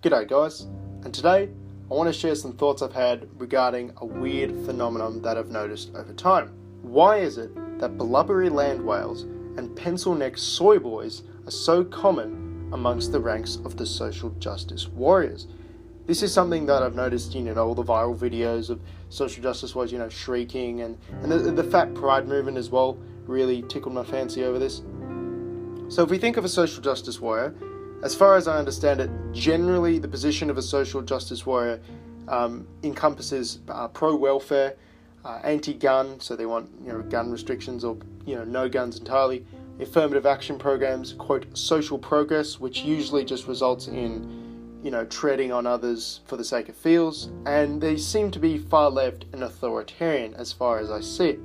G'day guys, and today I want to share some thoughts I've had regarding a weird phenomenon that I've noticed over time. Why is it that blubbery land whales and pencil-necked soy boys are so common amongst the ranks of the social justice warriors? This is something that I've noticed in all the viral videos of social justice warriors, shrieking, and the fat pride movement as well really tickled my fancy over this. So if we think of a social justice warrior, as far as I understand it, generally the position of a social justice warrior encompasses pro-welfare, anti-gun, so they want gun restrictions or no guns entirely, affirmative action programs, quote, social progress, which usually just results in treading on others for the sake of feels, and they seem to be far left and authoritarian as far as I see it.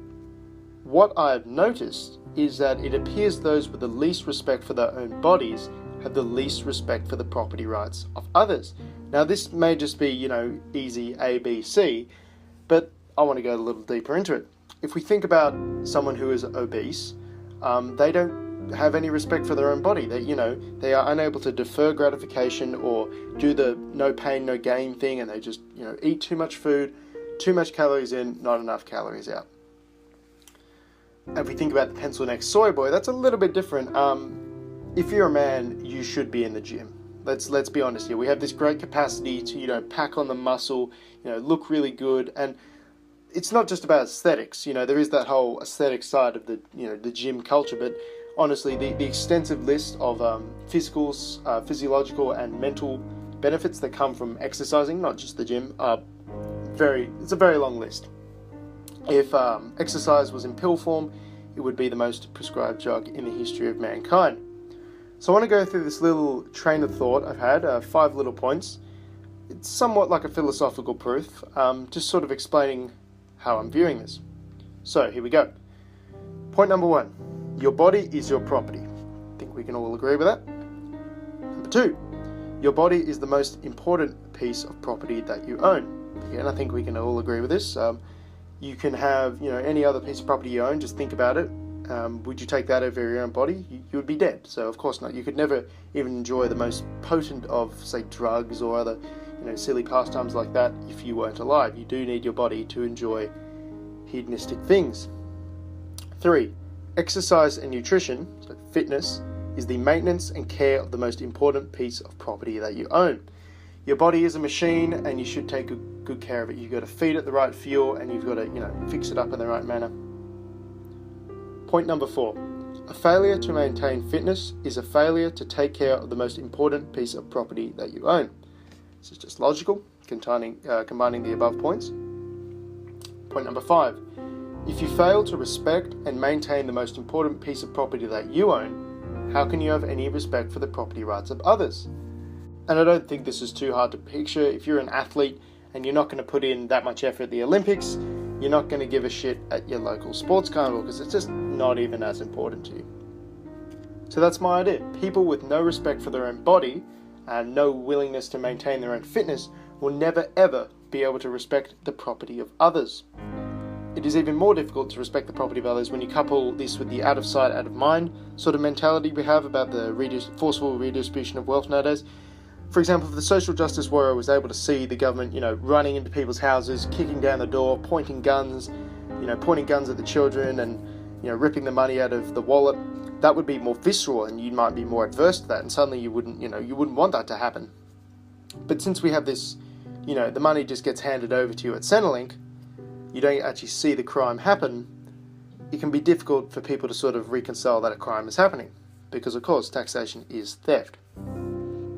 What I've noticed is that it appears those with the least respect for their own bodies have the least respect for the property rights of others. Now this may just be, easy A, B, C, but I want to go a little deeper into it. If we think about someone who is obese, they don't have any respect for their own body. They are unable to defer gratification or do the no pain, no gain thing, and they just, eat too much food, too much calories in, not enough calories out. If we think about the pencil-neck soy boy, that's a little bit different. If you're a man, you should be in the gym. Let's be honest here. We have this great capacity to, pack on the muscle, look really good. And it's not just about aesthetics. There is that whole aesthetic side of the gym culture. But honestly, the extensive list of physiological and mental benefits that come from exercising, not just the gym, it's a very long list. If exercise was in pill form, it would be the most prescribed drug in the history of mankind. So I want to go through this little train of thought I've had, 5 little points. It's somewhat like a philosophical proof, just sort of explaining how I'm viewing this. So here we go. Point number 1, your body is your property. I think we can all agree with that. Number 2, your body is the most important piece of property that you own. Again, I think we can all agree with this. You can have, any other piece of property you own, just think about it. Would you take that over your own body? You would be dead. So of course not. You could never even enjoy the most potent of, say, drugs or other, silly pastimes like that if you weren't alive. You do need your body to enjoy hedonistic things. 3, exercise and nutrition, so fitness, is the maintenance and care of the most important piece of property that you own. Your body is a machine and you should take good care of it. You've got to feed it the right fuel and you've got to, fix it up in the right manner. Point number 4, a failure to maintain fitness is a failure to take care of the most important piece of property that you own. This is just logical, combining the above points. Point number 5, if you fail to respect and maintain the most important piece of property that you own, how can you have any respect for the property rights of others? And I don't think this is too hard to picture. If you're an athlete and you're not going to put in that much effort at the Olympics, you're not going to give a shit at your local sports carnival because it's just not even as important to you. So that's my idea. People with no respect for their own body and no willingness to maintain their own fitness will never ever be able to respect the property of others. It is even more difficult to respect the property of others when you couple this with the out of sight, out of mind sort of mentality we have about the forceful redistribution of wealth nowadays. For example, if the social justice warrior was able to see the government, running into people's houses, kicking down the door, pointing guns at the children and, ripping the money out of the wallet, that would be more visceral and you might be more adverse to that and suddenly you wouldn't want that to happen. But since we have this, the money just gets handed over to you at Centrelink, you don't actually see the crime happen, it can be difficult for people to sort of reconcile that a crime is happening because, of course, taxation is theft.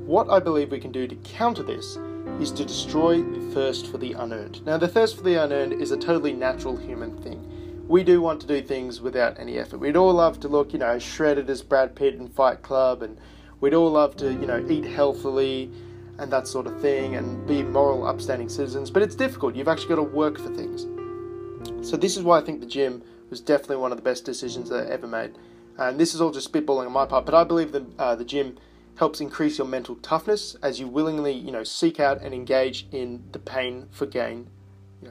What I believe we can do to counter this is to destroy the thirst for the unearned. Now, the thirst for the unearned is a totally natural human thing. We do want to do things without any effort. We'd all love to look, shredded as Brad Pitt in Fight Club, and we'd all love to, eat healthily and that sort of thing and be moral, upstanding citizens. But it's difficult. You've actually got to work for things. So this is why I think the gym was definitely one of the best decisions that I ever made. And this is all just spitballing on my part, but I believe that the gym helps increase your mental toughness as you willingly, seek out and engage in the pain for gain,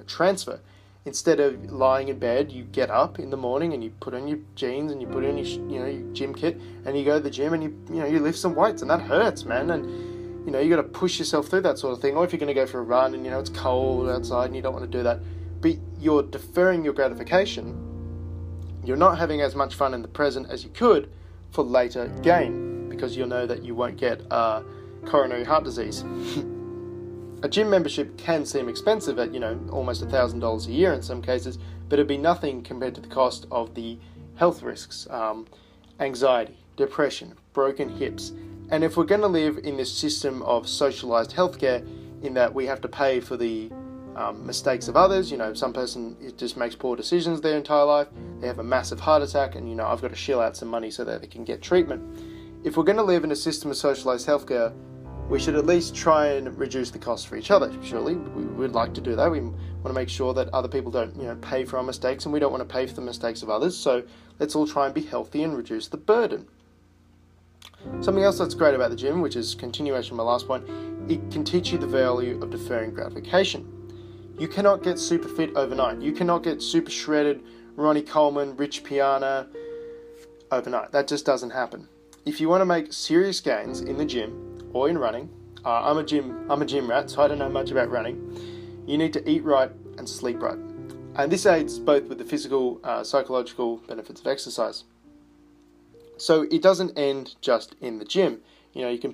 transfer. Instead of lying in bed, you get up in the morning and you put on your jeans and you put on your, your gym kit and you go to the gym and you lift some weights, and that hurts, man. And you know, you got to push yourself through that sort of thing. Or if you're going to go for a run and, you know, it's cold outside and you don't want to do that, but you're deferring your gratification, you're not having as much fun in the present as you could for later gain, because you'll know that you won't get coronary heart disease. A gym membership can seem expensive at, you know, almost $1,000 a year in some cases, but it'd be nothing compared to the cost of the health risks, anxiety, depression, broken hips. And if we're going to live in this system of socialized healthcare, in that we have to pay for the mistakes of others, you know, some person just makes poor decisions their entire life, they have a massive heart attack, and, you know, I've got to shell out some money so that they can get treatment. If we're going to live in a system of socialized healthcare, we should at least try and reduce the cost for each other. Surely we would like to do that. We want to make sure that other people don't, you know, pay for our mistakes, and we don't want to pay for the mistakes of others. So let's all try and be healthy and reduce the burden. Something else that's great about the gym, which is continuation of my last point, it can teach you the value of deferring gratification. You cannot get super fit overnight. You cannot get super shredded, Ronnie Coleman, Rich Piana overnight. That just doesn't happen. If you want to make serious gains in the gym or in running, I'm a gym rat, so I don't know much about running. You need to eat right and sleep right. And this aids both with the physical, psychological benefits of exercise. So it doesn't end just in the gym. You know, you can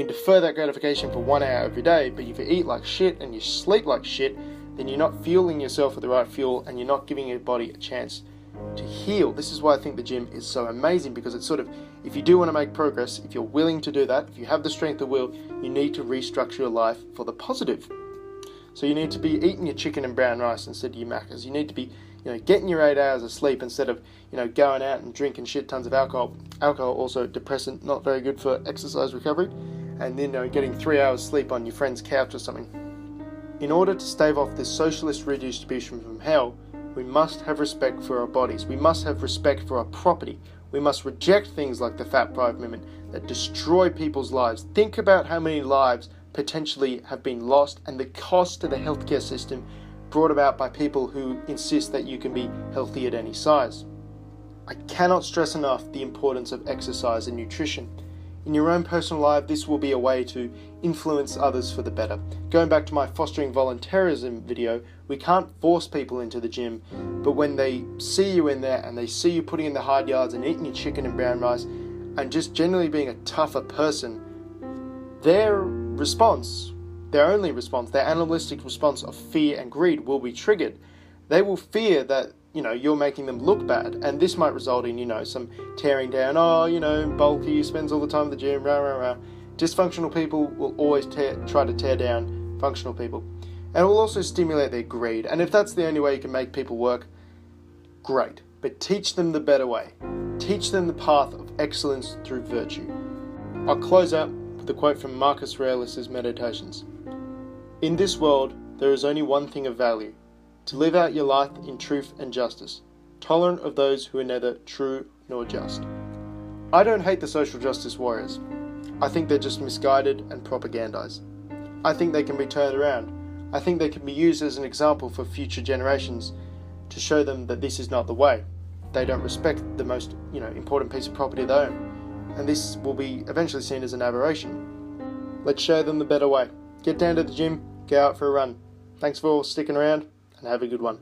defer that gratification for 1 hour every day, but if you eat like shit and you sleep like shit, then you're not fueling yourself with the right fuel, and you're not giving your body a chance to heal. This is why I think the gym is so amazing, because it's sort of, if you do want to make progress, if you're willing to do that, if you have the strength of will, you need to restructure your life for the positive. So you need to be eating your chicken and brown rice instead of your macas. You need to be, you know, getting your 8 hours of sleep instead of, you know, going out and drinking shit tons of alcohol. Alcohol also depressant, not very good for exercise recovery. And then, you know, getting 3 hours sleep on your friend's couch or something. In order to stave off this socialist redistribution from hell, we must have respect for our bodies. We must have respect for our property. We must reject things like the Fat Pride movement that destroy people's lives. Think about how many lives potentially have been lost, and the cost to the healthcare system brought about by people who insist that you can be healthy at any size. I cannot stress enough the importance of exercise and nutrition. In your own personal life, this will be a way to influence others for the better. Going back to my fostering volunteerism video, we can't force people into the gym, but when they see you in there and they see you putting in the hard yards and eating your chicken and brown rice and just generally being a tougher person, their response, their only response, their animalistic response of fear and greed will be triggered. They will fear that, you know, you're making them look bad, and this might result in, you know, some tearing down. Oh, you know, bulky, spends all the time at the gym, rah, rah, rah. Dysfunctional people will always try to tear down functional people, and it will also stimulate their greed. And if that's the only way you can make people work, great, but teach them the better way. Teach them the path of excellence through virtue. I'll close out with a quote from Marcus Aurelius' Meditations. In this world, there is only one thing of value: to live out your life in truth and justice, tolerant of those who are neither true nor just. I don't hate the social justice warriors. I think they're just misguided and propagandized. I think they can be turned around. I think they can be used as an example for future generations to show them that this is not the way. They don't respect the most, you know, important piece of property they own, and this will be eventually seen as an aberration. Let's show them the better way. Get down to the gym, go out for a run. Thanks for sticking around, and have a good one.